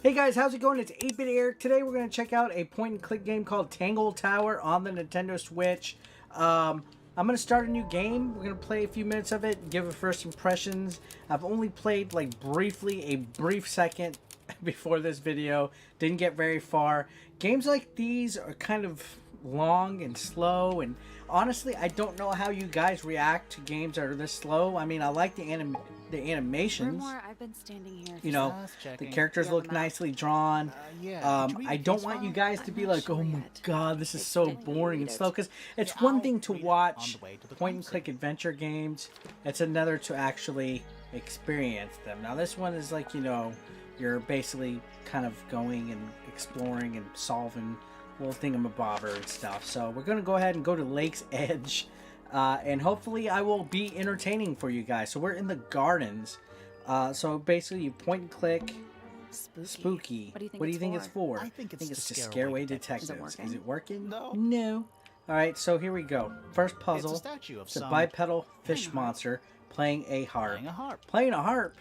Hey guys, how's it going? It's 8-Bit Eric. Today we're going to check out a point-and-click game called Tangle Tower on the Nintendo Switch. I'm going to start a new game. We're going to play a few minutes of it, give it first impressions. I've only played like briefly, a brief second before this video. Didn't get very far. Games like these are kind of long and slow, and honestly I don't know how you guys react to games that are this slow. I mean, I like the animations. I've been standing here. You know, the characters look nicely drawn. I don't want you guys to be like, oh my god, this is so boring and slow, because it's one thing to watch point and click adventure games, it's another to actually experience them. Now this one is like, you know, you're basically kind of going and exploring and solving little thingamabobber and stuff. So we're going to go ahead and go to Lake's Edge, and hopefully I will be entertaining for you guys. So we're in the gardens. So basically you point and click. Spooky. What do you think it's for? I think it's to scare away detectives. Is it working? No. No. Alright, so here we go. First puzzle. It's a statue of It's a some bipedal fish monster playing a harp. Playing a harp?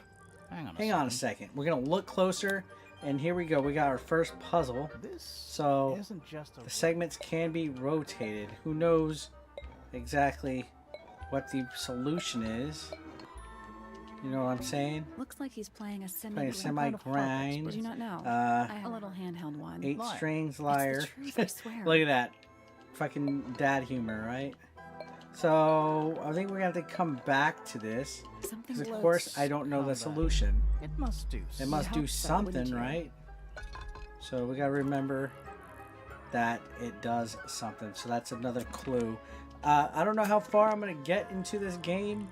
Hang on a second. We're going to look closer. And here we go. We got our first puzzle. So the segments can be rotated. Who knows exactly what the solution is? You know what I'm saying? Looks like he's playing a semi-grind. Did you not know? I have a little handheld one. 8 strings lyre. I swear. Look at that. Fucking dad humor, right? So I think we're gonna have to come back to this. Because of course I don't know the solution. It must do. It must do something, right? So we gotta remember that it does something. So that's another clue. I don't know how far I'm gonna get into this game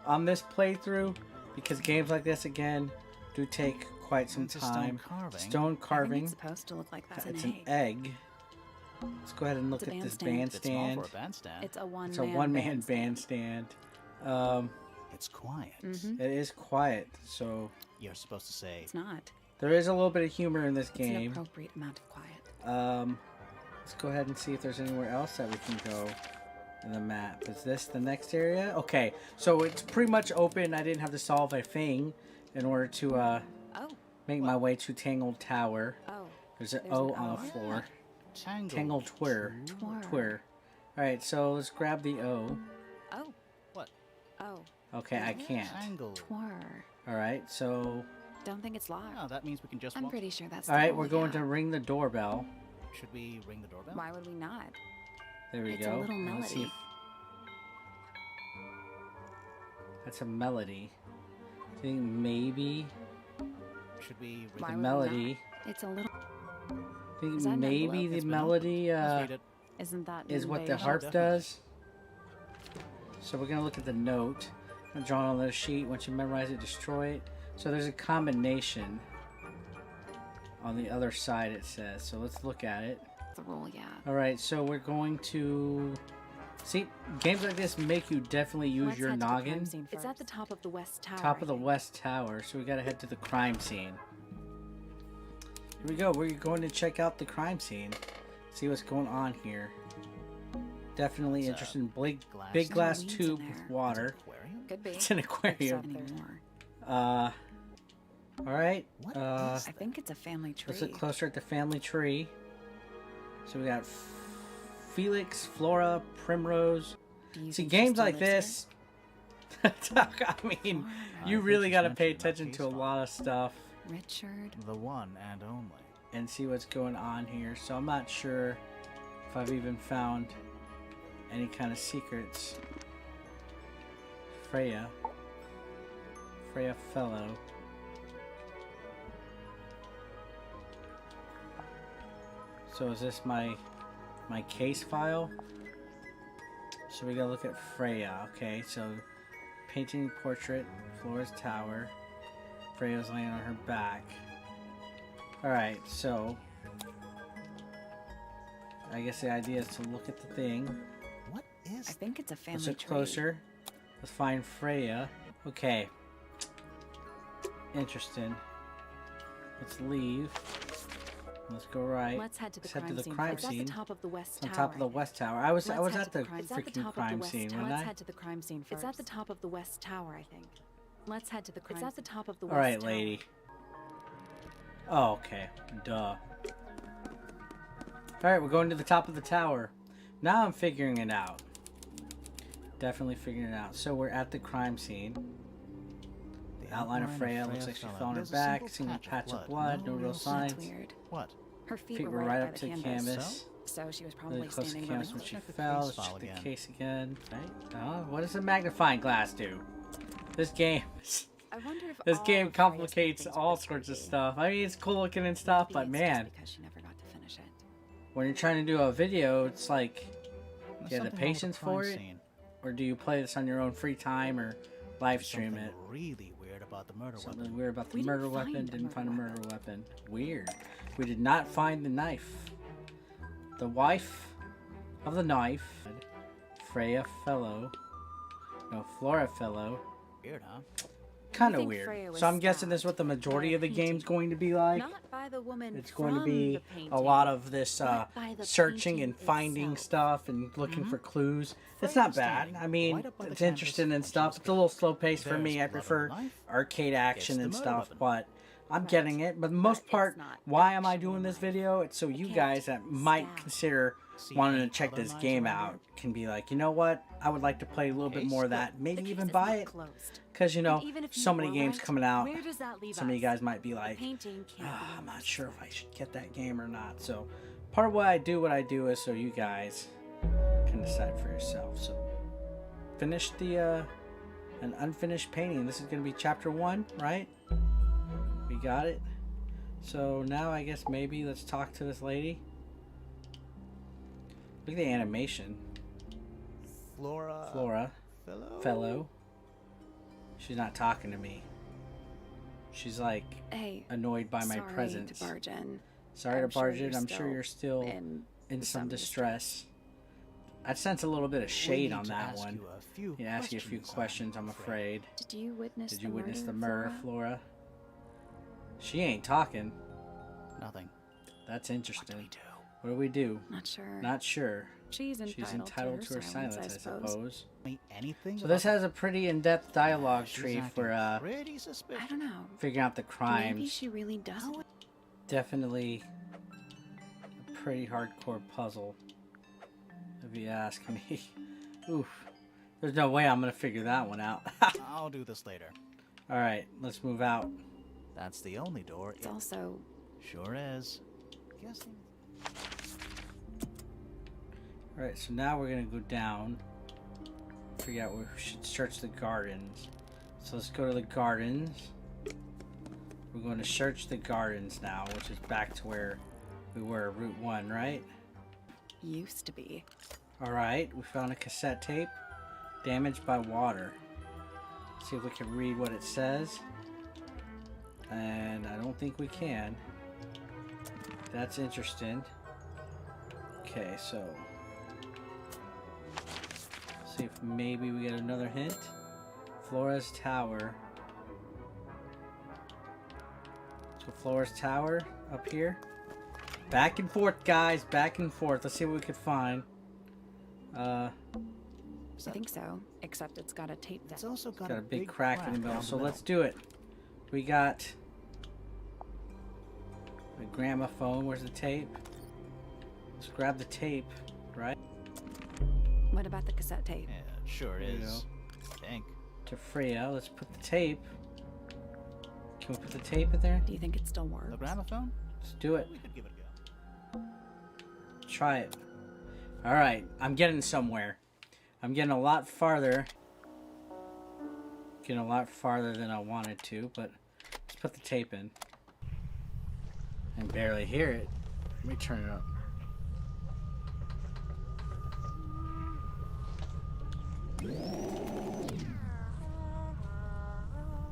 on this playthrough, because games like this again do take quite some time. Stone carving. It's supposed to look like that's it's an egg. Let's go ahead and look at this bandstand. It's a one-man bandstand. It's quiet. It is quiet, so You're supposed to say It's not. there is a little bit of humor in this It's an game. appropriate amount of quiet. Let's go ahead and see if there's anywhere else that we can go in the map. Is this the next area? Okay, so it's pretty much open. I didn't have to solve a thing in order to make my way to Tangle Tower. There's an O on the floor. Tangle Tower. Alright, so let's grab the O. What? Okay, I can't. Alright, so Don't think it's locked. No, that means we can just I'm walk. pretty sure that's alright, we're going to ring the doorbell. Should we ring the doorbell? Why would we not? There we It's go. a little Let's see melody. if... That's a melody. I think maybe Should we ring Why the would we melody. not? It's a little. I think Is that an maybe envelope? the It's melody Let's read it. Isn't that is an what the invasion? harp Definitely. does. So we're gonna look at the note. I'm drawing on the sheet. Once you memorize it, destroy it. So there's a combination on the other side, it says. So let's look at it. The rule, yeah. Alright, so we're going to... See, games like this make you definitely use Let's your head to the crime noggin. scene It's at the top of the west tower. Top of the I think. West Tower. So we gotta head to the crime scene. Here we go. We're going to check out the crime scene. See what's going on here. Definitely It's a interested in glass. big glass weeds in tube there. with water. Aquarium? Could be. It's an aquarium. Anymore. Alright. What I think it's a family tree. Let's look closer at the family tree. So we got Felix, Flora, Primrose. Do you See, think she games still like lives this. I mean, you really got to pay attention to a lot of stuff here? Richard. The one and only. and see what's going on here. So I'm not sure if I've even found any kind of secrets. Freya Fellow. So is this my case file? So we gotta look at Freya. Okay, so painting portrait, Flora's tower. Freya's laying on her back. Alright, so I guess the idea is to look at the thing. What is I think it's a family Let's look tree. closer. Let's find Freya. Okay. Interesting. Let's leave. Let's go right. Let's head to the Let's head crime to the scene. crime It's at scene. the top of the west It's tower. on top of the I think. West Tower. I was Let's at the It's at the freaking top of the crime west scene, tower. wasn't Let's I? head to the crime scene first. It's at the top of the west tower, I think. Let's head to the crime. It's at the top of the west Alright, tower. lady. Oh, okay. Duh. Alright, we're going to the top of the tower. Now I'm figuring it out. Definitely figuring it out. So we're at the crime scene. The outline of Freya looks like she fell on her back. Single patch of blood. No real signs. That's weird. What? Her feet, Feet were were right by up the to the canvas. canvas. So she was Really probably close to the standing canvas really when she Check the fell. case Let's file check the again. case again. Right? Oh, what does a magnifying glass do? This game I wonder if This all game of Freya's complicates paintings all were sorts of creepy. stuff. I mean, it's cool looking and stuff, Maybe but it's man, just because she never got to finish it. when you're trying to do a video, it's like, There's do you have the something wrong with patience crime for it? scene. Or do you play this on your own free time or live stream Something it? really weird about the murder Something weapon. weird about the We didn't murder weapon. find a Didn't find a murder murder weapon. Weird. We did not find the knife. The wife of the knife, Freya Fellow. No, Flora Fellow. Weird, huh? Kind of think weird. Freya was So I'm guessing this is what the stabbed majority by of the painting. game's going to be like. Not by the woman It's going to from be the a painting, lot of this but by the searching and painting finding itself. stuff and looking for clues. It's Freya not was bad. standing I mean, right up by the it's canvas interesting when and she stuff. was It's a little slow paced for There's me. I blood on prefer the knife. arcade action It's and the murder stuff, weapon. but I'm Right. getting it. But the most But it's part, not why am I actually doing a this knife. video? It's so you can't guys that might stab. consider See wanting to any check other this knives game around out here? can be like, you know what? I would like to play a little bit Case? more of Good. that. Maybe The even case is buy not it. closed. Because, you know, And even if so you many were games right, coming out. where does that leave Some of you us? guys might be The like, painting can't be I'm not used. sure if I should get that game or not. So part of what I do is so you guys can decide for yourself. So finish the an unfinished painting. This is going to be chapter 1, right? We got it. So now I guess maybe let's talk to this lady. Look at the animation. Flora Fellow. She's not talking to me. She's like Hey, annoyed by my sorry presence. to barge in. Sorry to I'm sure barge in. you're I'm sure you're still in some distress. I sense a little bit of shade on that one. Yeah, ask you a few questions, I'm afraid. Did you witness Did you witness the murder, Flora? She ain't talking. Nothing. That's What interesting. do we do? What do we do? Not sure. Not sure. She's entitled to her silence, I suppose. Me anything? So this about has a pretty in-depth dialogue She's tree acting for pretty suspicious. I don't know. figuring out the Maybe crimes. she really doesn't. Definitely a pretty hardcore puzzle, if you ask me. Oof. There's no way I'm gonna figure that one out. I'll do this later. Alright, let's move out. That's the only door. It's also Sure is. Guessing. Alright, so now we're gonna go down. Figure out where we should search the gardens. So let's go to the gardens. We're going to search the gardens now, which is back to where we were, Route 1, right? used to be. Alright, we found a cassette tape. Damaged by water. See if we can read what it says. And I don't think we can. That's interesting. Okay, so see if maybe we get another hint. Flora's Tower. So Flora's Tower up here. Back and forth, guys. Back and forth. Let's see what we can find. I think so. Except it's got a tape deck. It's also got Got a big crack in the middle. down So the let's do it. We got the gramophone. Where's the tape? Let's grab the tape, right? What about the cassette tape? Yeah, it sure There you is. I think. To Freya. Let's put the tape. Can we put the tape in there? Do you think it still works? The gramophone? Let's do it. We could give it a go. Try it. Alright, I'm getting somewhere. I'm getting a lot farther. Getting a lot farther than I wanted to, but let's put the tape in. I can barely hear it. Let me turn it up.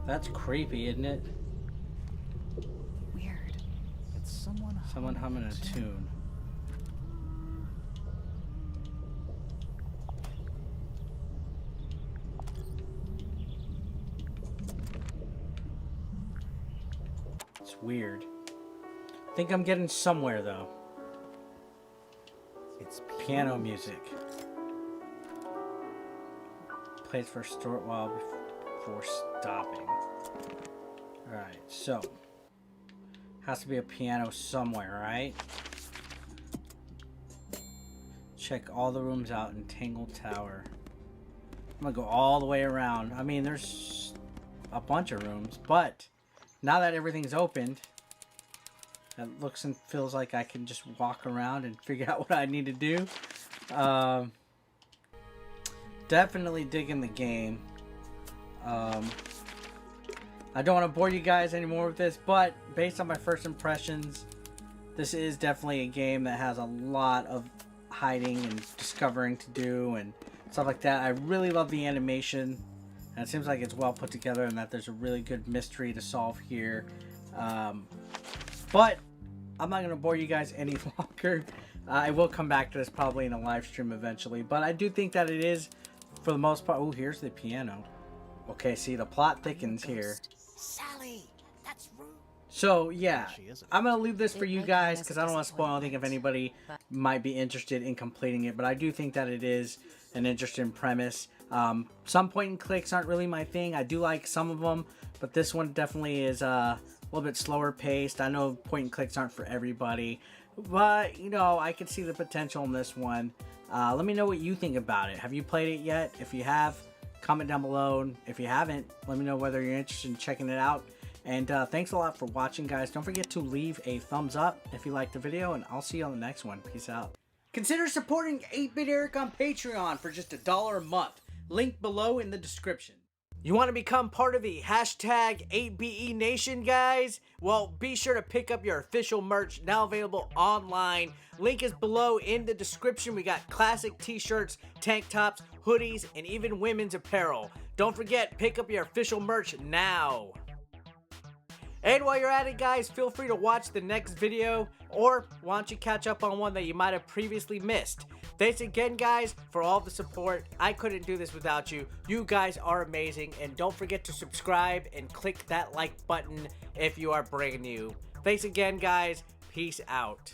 That's creepy, isn't it? Weird. It's Someone humming a tune. It's weird. I think I'm getting somewhere though. It's Piano music. Plays for a short while before stopping. Alright, so Has to be a piano somewhere, right? Check all the rooms out in Tangle Tower. I'm gonna go all the way around. I mean, there's a bunch of rooms, but now that everything's opened, it looks and feels like I can just walk around and figure out what I need to do. Definitely digging the game. I don't want to bore you guys anymore with this, but based on my first impressions, this is definitely a game that has a lot of hiding and discovering to do and stuff like that. I really love the animation, and it seems like it's well put together and that there's a really good mystery to solve here. But I'm not going to bore you guys any longer. I will come back to this probably in a live stream eventually, but I do think that it is, for the most part... Oh, here's the piano. Okay, see, the plot thickens here. Sally, that's rude. So, yeah, I'm going to leave this for you guys because I don't want to spoil anything if anybody might be interested in completing it, but I do think that it is an interesting premise. Some point and clicks aren't really my thing. I do like some of them, but this one definitely is a little bit slower paced. I know point and clicks aren't for everybody, but, you know, I can see the potential in this one. Let me know what you think about it. Have you played it yet? If you have, comment down below. And if you haven't, let me know whether you're interested in checking it out. And thanks a lot for watching, guys. Don't forget to leave a thumbs up if you liked the video, and I'll see you on the next one. Peace out. Consider supporting 8-Bit Eric on Patreon for just $1 a month. Link below in the description. You want to become part of the hashtag 8BE Nation, guys? Well, be sure to pick up your official merch, now available online. Link is below in the description. We got classic t-shirts, tank tops, hoodies, and even women's apparel. Don't forget, pick up your official merch now. And while you're at it, guys, feel free to watch the next video, or why don't you catch up on one that you might have previously missed. Thanks again, guys, for all the support. I couldn't do this without you. You guys are amazing, and don't forget to subscribe and click that like button if you are brand new. Thanks again, guys. Peace out.